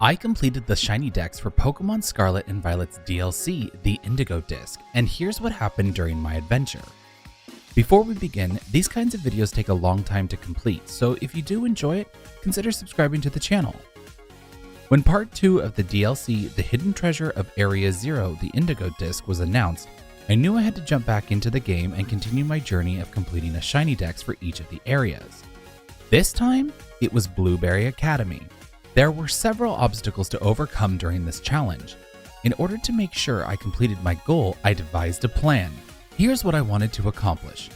I completed the Shiny Dex for Pokemon Scarlet and Violet's DLC, the Indigo Disk, and here's what happened during my adventure. Before we begin, these kinds of videos take a long time to complete, so if you do enjoy it, consider subscribing to the channel. When Part 2 of the DLC, The Hidden Treasure of Area 0, the Indigo Disk, was announced, I knew I had to jump back into the game and continue my journey of completing a Shiny Dex for each of the areas. This time, it was Blueberry Academy. There were several obstacles to overcome during this challenge. In order to make sure I completed my goal, I devised a plan. Here's what I wanted to accomplish.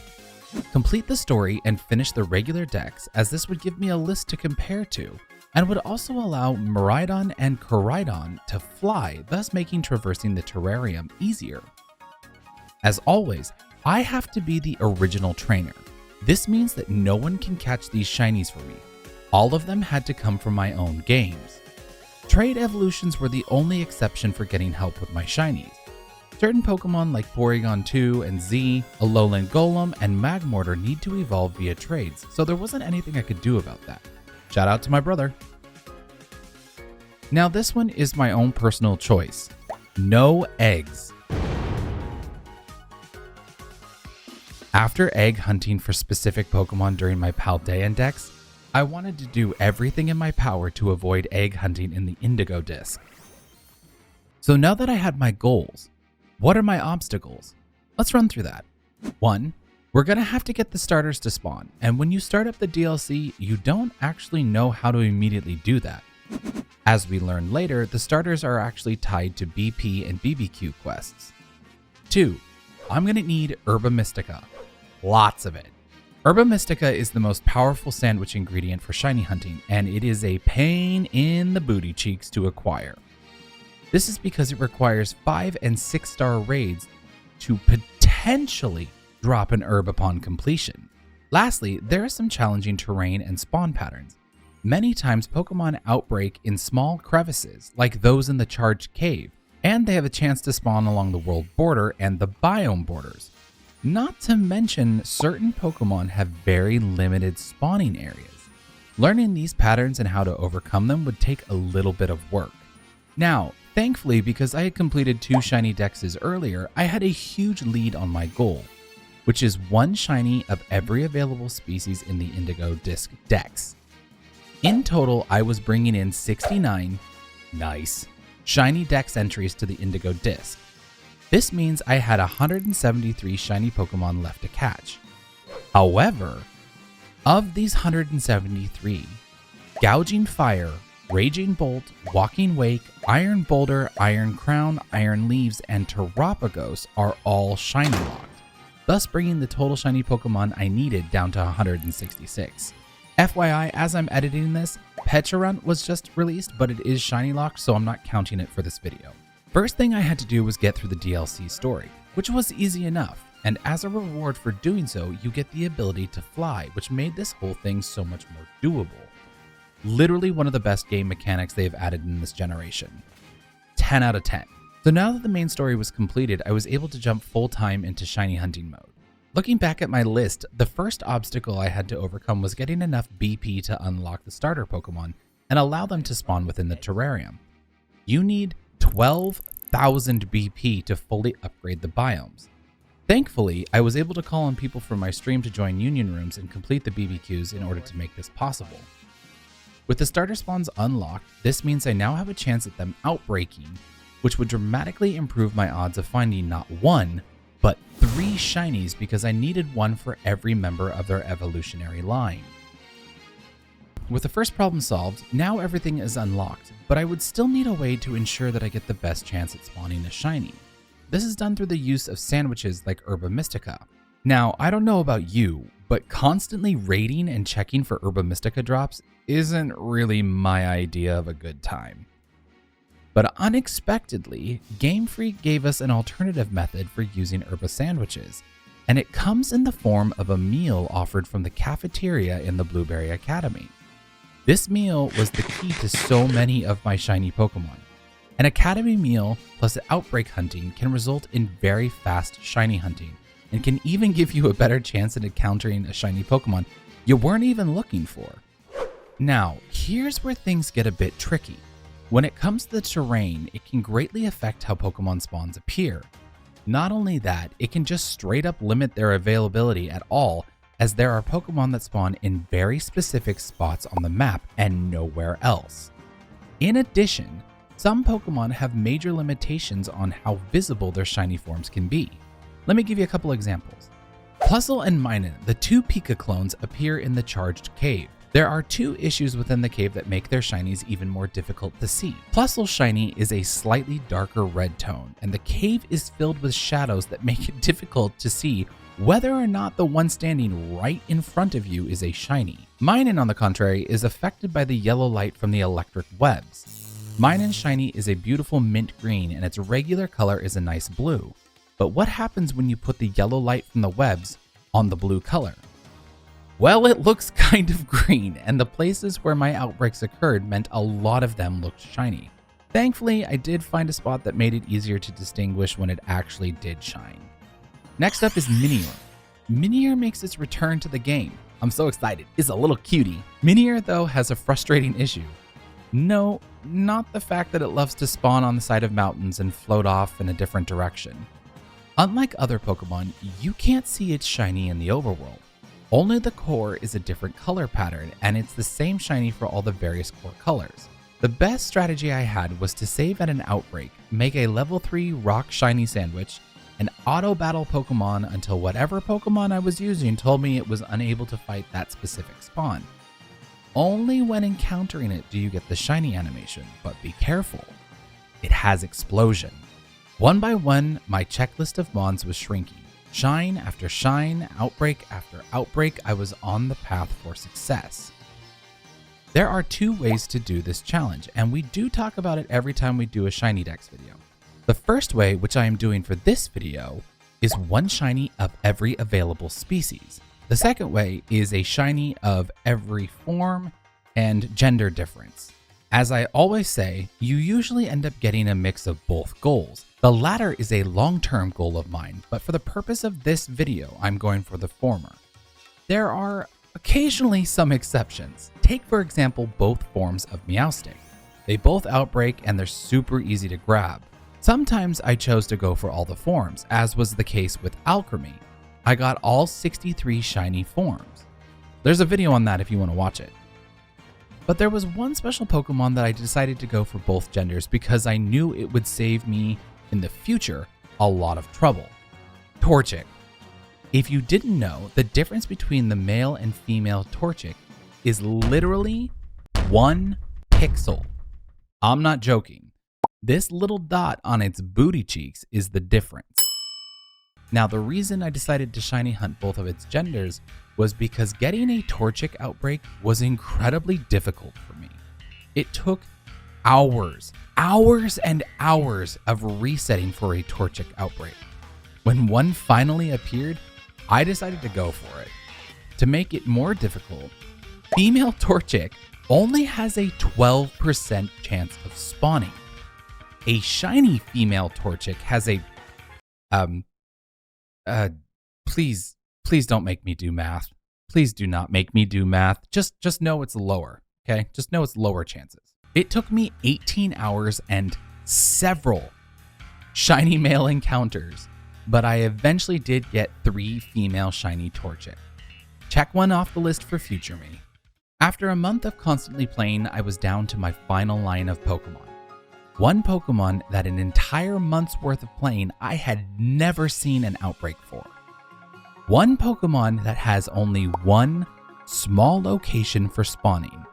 Complete the story and finish the regular Dex, as this would give me a list to compare to, and would also allow Miraidon and Koraidon to fly, thus making traversing the terrarium easier. As always, I have to be the original trainer. This means that no one can catch these shinies for me. All of them had to come from my own games. Trade evolutions were the only exception for getting help with my shinies. Certain Pokemon like Porygon 2 and Z, Alolan Golem, and Magmortar need to evolve via trades, so there wasn't anything I could do about that. Shout out to my brother. Now this one is my own personal choice. No eggs. After egg hunting for specific Pokemon during my Paldean Dex, I wanted to do everything in my power to avoid egg hunting in the Indigo Disk. So now that I had my goals, what are my obstacles? Let's run through that. 1. We're going to have to get the starters to spawn, and when you start up the DLC, you don't actually know how to immediately do that. As we learn later, the starters are actually tied to BP and BBQ quests. 2. I'm going to need Herba Mystica. Lots of it. Herba Mystica is the most powerful sandwich ingredient for shiny hunting, and it is a pain in the booty cheeks to acquire. This is because it requires 5 and 6 star raids to potentially drop an herb upon completion. Lastly, there is some challenging terrain and spawn patterns. Many times Pokemon outbreak in small crevices, like those in the Charged Cave, and they have a chance to spawn along the world border and the biome borders. Not to mention, certain Pokemon have very limited spawning areas. Learning these patterns and how to overcome them would take a little bit of work. Now, thankfully, because I had completed 2 shiny Dexes earlier, I had a huge lead on my goal, which is 1 shiny of every available species in the Indigo Disk Dex. In total, I was bringing in 69 shiny Dex entries to the Indigo Disk. This means I had 173 shiny Pokemon left to catch. However, of these 173, Gouging Fire, Raging Bolt, Walking Wake, Iron Boulder, Iron Crown, Iron Leaves, and Terapagos are all shiny locked, thus bringing the total shiny Pokemon I needed down to 166. FYI, as I'm editing this, Pecharunt was just released, but it is shiny locked, so I'm not counting it for this video. First thing I had to do was get through the DLC story, which was easy enough, and as a reward for doing so, you get the ability to fly, which made this whole thing so much more doable. Literally one of the best game mechanics they've added in this generation. 10 out of 10. So now that the main story was completed, I was able to jump full time into shiny hunting mode. Looking back at my list, the first obstacle I had to overcome was getting enough BP to unlock the starter Pokemon and allow them to spawn within the terrarium. You need 12,000 BP to fully upgrade the biomes. Thankfully, I was able to call on people from my stream to join union rooms and complete the BBQs in order to make this possible. With the starter spawns unlocked, this means I now have a chance at them outbreaking, which would dramatically improve my odds of finding not 1, but 3 shinies because I needed 1 for every member of their evolutionary line. With the first problem solved, now everything is unlocked, but I would still need a way to ensure that I get the best chance at spawning a shiny. This is done through the use of sandwiches like Herba Mystica. Now, I don't know about you, but constantly raiding and checking for Herba Mystica drops isn't really my idea of a good time. But unexpectedly, Game Freak gave us an alternative method for using herba sandwiches, and it comes in the form of a meal offered from the cafeteria in the Blueberry Academy. This meal was the key to so many of my shiny Pokemon. An Academy meal plus outbreak hunting can result in very fast shiny hunting, and can even give you a better chance at encountering a shiny Pokemon you weren't even looking for. Now, here's where things get a bit tricky. When it comes to the terrain, it can greatly affect how Pokemon spawns appear. Not only that, it can just straight up limit their availability at all, as there are Pokemon that spawn in very specific spots on the map and nowhere else. In addition, some Pokemon have major limitations on how visible their shiny forms can be. Let me give you a couple examples. Plusle and Minun, the two Pika clones, appear in the charged cave. There are two issues within the cave that make their shinies even more difficult to see. Plusle's shiny is a slightly darker red tone, and the cave is filled with shadows that make it difficult to see whether or not the one standing right in front of you is a shiny. Minun, on the contrary, is affected by the yellow light from the electric webs. Minun's shiny is a beautiful mint green, and its regular color is a nice blue. But what happens when you put the yellow light from the webs on the blue color? Well, it looks kind of green, and the places where my outbreaks occurred meant a lot of them looked shiny. Thankfully, I did find a spot that made it easier to distinguish when it actually did shine. Next up is Minior. Minior makes its return to the game. I'm so excited. It's a little cutie. Minior, though, has a frustrating issue. No, not the fact that it loves to spawn on the side of mountains and float off in a different direction. Unlike other Pokemon, you can't see its shiny in the overworld. Only the core is a different color pattern, and it's the same shiny for all the various core colors. The best strategy I had was to save at an outbreak, make a level 3 rock shiny sandwich, and auto-battle Pokemon until whatever Pokemon I was using told me it was unable to fight that specific spawn. Only when encountering it do you get the shiny animation, but be careful. It has explosion. One by one, my checklist of mons was shrinking. Shine after shine, outbreak after outbreak, I was on the path for success. There are two ways to do this challenge, and we do talk about it every time we do a Shiny Dex video. The first way, which I am doing for this video, is one shiny of every available species. The second way is a shiny of every form and gender difference. As I always say, you usually end up getting a mix of both goals. The latter is a long-term goal of mine, but for the purpose of this video, I'm going for the former. There are occasionally some exceptions. Take, for example, both forms of Meowstic. They both outbreak and they're super easy to grab. Sometimes I chose to go for all the forms, as was the case with Alchemy. I got all 63 shiny forms. There's a video on that if you want to watch it. But there was one special Pokemon that I decided to go for both genders because I knew it would save me, in the future, a lot of trouble. Torchic. If you didn't know, the difference between the male and female Torchic is literally 1 pixel. I'm not joking. This little dot on its booty cheeks is the difference. Now, the reason I decided to shiny hunt both of its genders was because getting a Torchic outbreak was incredibly difficult for me. It took hours and hours of resetting for a Torchic outbreak. When one finally appeared, I decided to go for it. To make it more difficult, female Torchic only has a 12% chance of spawning. A shiny female Torchic has a please don't make me do math. Please do not make me do math. Just know it's lower, okay? Just know it's lower chances. It took me 18 hours and several shiny male encounters, but I eventually did get 3 female shiny Torchic. Check one off the list for future me. After a month of constantly playing, I was down to my final line of Pokemon. One Pokemon that an entire month's worth of playing I had never seen an outbreak for. One Pokemon that has only one small location for spawning.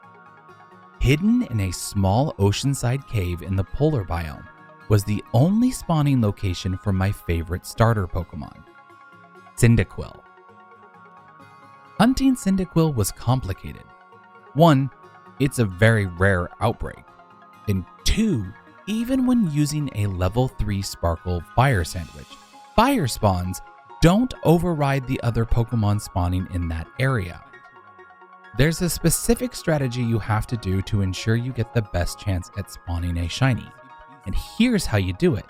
Hidden in a small oceanside cave in the polar biome was the only spawning location for my favorite starter Pokemon, Cyndaquil. Hunting Cyndaquil was complicated. 1, it's a very rare outbreak. And 2, even when using a level 3 Sparkle Fire Sandwich, fire spawns don't override the other Pokemon spawning in that area. There's a specific strategy you have to do to ensure you get the best chance at spawning a shiny, and here's how you do it.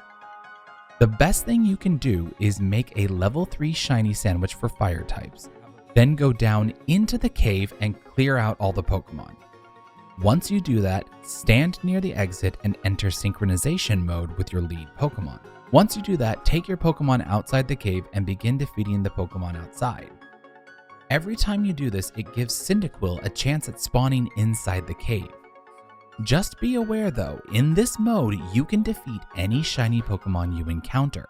The best thing you can do is make a level 3 shiny sandwich for fire types, then go down into the cave and clear out all the Pokemon. Once you do that, stand near the exit and enter synchronization mode with your lead Pokemon. Once you do that, take your Pokemon outside the cave and begin defeating the Pokemon outside. Every time you do this, it gives Cyndaquil a chance at spawning inside the cave. Just be aware though, in this mode, you can defeat any shiny Pokemon you encounter.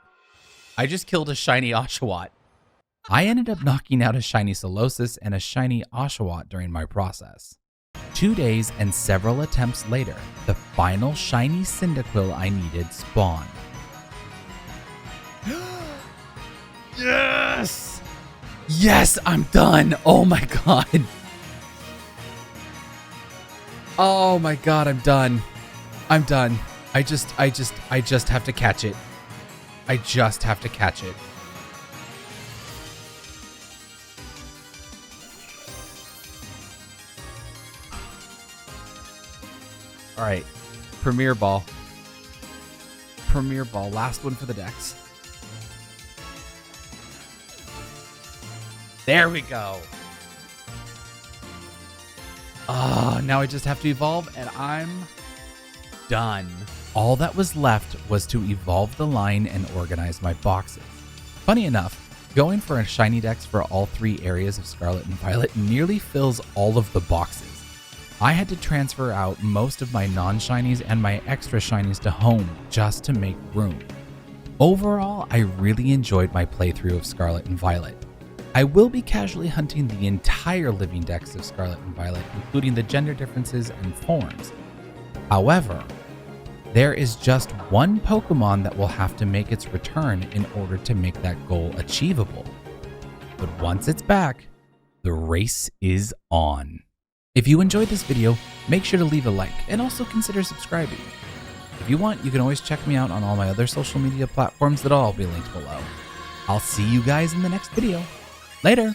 I just killed a shiny Oshawott. I ended up knocking out a shiny Solosis and a shiny Oshawott during my process. 2 days and several attempts later, the final shiny Cyndaquil I needed spawned. Yes! Yes, I'm done! Oh my god! Oh my god, I'm done. I'm done. I just have to catch it. I just have to catch it. All right, Premier Ball. Premier Ball, last one for the Dex. There we go. Oh, now I just have to evolve and I'm done. All that was left was to evolve the line and organize my boxes. Funny enough, going for a shiny Dex for all 3 areas of Scarlet and Violet nearly fills all of the boxes. I had to transfer out most of my non-shinies and my extra shinies to home just to make room. Overall, I really enjoyed my playthrough of Scarlet and Violet. I will be casually hunting the entire living Dex of Scarlet and Violet, including the gender differences and forms. However, there is just one Pokemon that will have to make its return in order to make that goal achievable. But once it's back, the race is on. If you enjoyed this video, make sure to leave a like and also consider subscribing. If you want, you can always check me out on all my other social media platforms that'll all be linked below. I'll see you guys in the next video. Later!